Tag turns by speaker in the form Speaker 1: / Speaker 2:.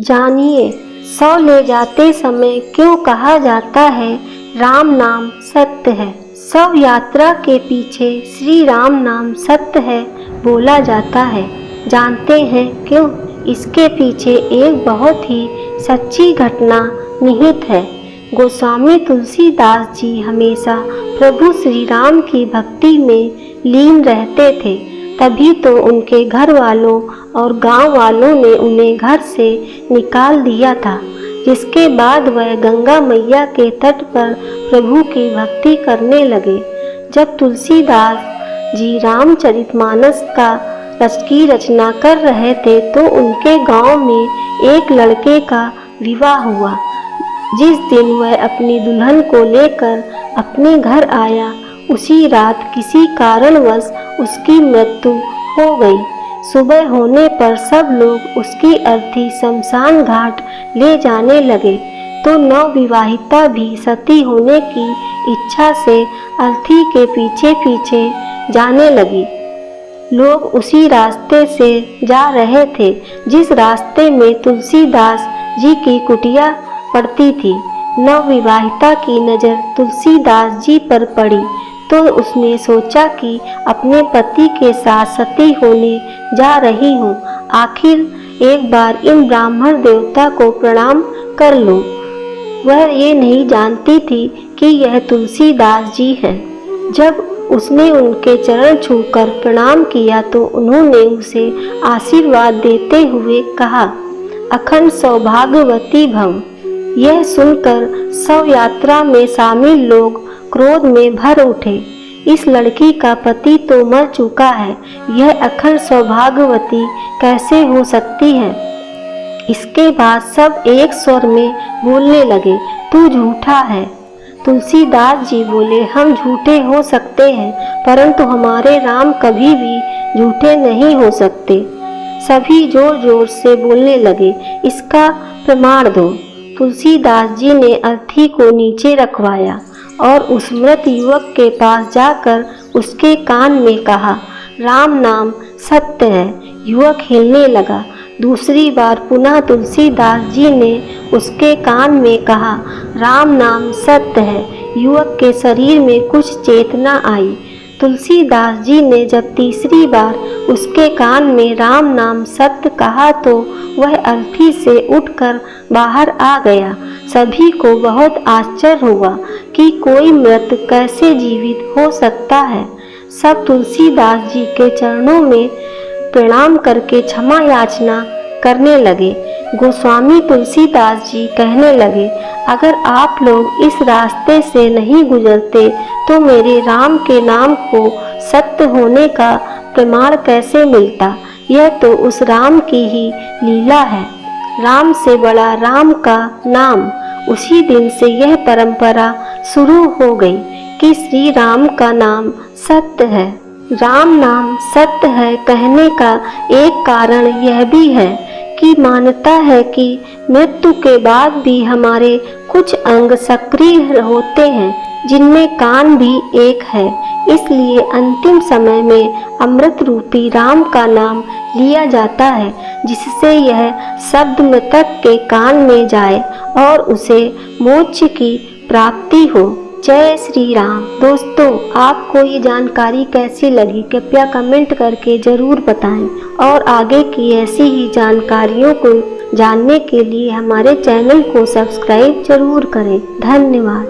Speaker 1: जानिए, सौ ले जाते समय क्यों कहा जाता है राम नाम सत्य है। शव यात्रा के पीछे श्री राम नाम सत्य है बोला जाता है। जानते हैं क्यों? इसके पीछे एक बहुत ही सच्ची घटना निहित है। गोस्वामी तुलसीदास जी हमेशा प्रभु श्री राम की भक्ति में लीन रहते थे, तभी तो उनके घर वालों और गांव वालों ने उन्हें घर से निकाल दिया था, जिसके बाद वह गंगा मैया के तट पर प्रभु की भक्ति करने लगे। जब तुलसीदास जी रामचरितमानस की रचना कर रहे थे तो उनके गांव में एक लड़के का विवाह हुआ। जिस दिन वह अपनी दुल्हन को लेकर अपने घर आया, उसी रात किसी कारणवश उसकी मृत्यु हो गई। सुबह होने पर सब लोग उसकी अर्थी शमशान घाट ले जाने लगे, तो नवविवाहिता भी सती होने की इच्छा से अर्थी के पीछे पीछे जाने लगी। लोग उसी रास्ते से जा रहे थे जिस रास्ते में तुलसीदास जी की कुटिया पड़ती थी। नवविवाहिता की नज़र तुलसीदास जी पर पड़ी तो उसने सोचा कि अपने पति के साथ सती होने जा रही हूँ, आखिर एक बार इन ब्राह्मण देवता को प्रणाम कर लूँ। वह ये नहीं जानती थी कि यह तुलसीदास जी हैं। जब उसने उनके चरण छूकर प्रणाम किया तो उन्होंने उसे आशीर्वाद देते हुए कहा, अखंड सौभाग्यवती भव। यह सुनकर शव यात्रा में शामिल लोग क्रोध में भर उठे। इस लड़की का पति तो मर चुका है, यह अखंड सौभाग्यवती कैसे हो सकती है। इसके बाद सब एक स्वर में बोलने लगे, तू झूठा है। तुलसीदास जी बोले, हम झूठे हो सकते हैं, परंतु हमारे राम कभी भी झूठे नहीं हो सकते। सभी जोर जोर से बोलने लगे, इसका प्रमाण दो। तुलसीदास जी ने अर्थी को नीचे रखवाया और उस मृत युवक के पास जाकर उसके कान में कहा, राम नाम सत्य है। युवक हिलने लगा। दूसरी बार पुनः तुलसीदास जी ने उसके कान में कहा, राम नाम सत्य है। युवक के शरीर में कुछ चेतना आई। तुलसीदास जी ने जब तीसरी बार उसके कान में राम नाम सत्य कहा तो वह अर्थी से उठकर बाहर आ गया। सभी को बहुत आश्चर्य हुआ कि कोई मृत कैसे जीवित हो सकता है। सब तुलसीदास जी के चरणों में प्रणाम करके क्षमा याचना करने लगे। गोस्वामी तुलसीदास जी कहने लगे, अगर आप लोग इस रास्ते से नहीं गुजरते तो मेरे राम के नाम को सत्य होने का प्रमाण कैसे मिलता। यह तो उस राम की ही लीला है। राम से बड़ा राम का नाम। उसी दिन से यह परंपरा शुरू हो गई कि श्री राम का नाम सत्य है। राम नाम सत्य है कहने का एक कारण यह भी है कि मान्यता है कि मृत्यु के बाद भी हमारे कुछ अंग सक्रिय होते हैं, जिनमें कान भी एक है। इसलिए अंतिम समय में अमृत रूपी राम का नाम लिया जाता है, जिससे यह शब्द मृतक के कान में जाए और उसे मोक्ष की प्राप्ति हो। जय श्री राम। दोस्तों, आपको ये जानकारी कैसी लगी कृपया कमेंट करके ज़रूर बताएं और आगे की ऐसी ही जानकारियों को जानने के लिए हमारे चैनल को सब्सक्राइब जरूर करें। धन्यवाद।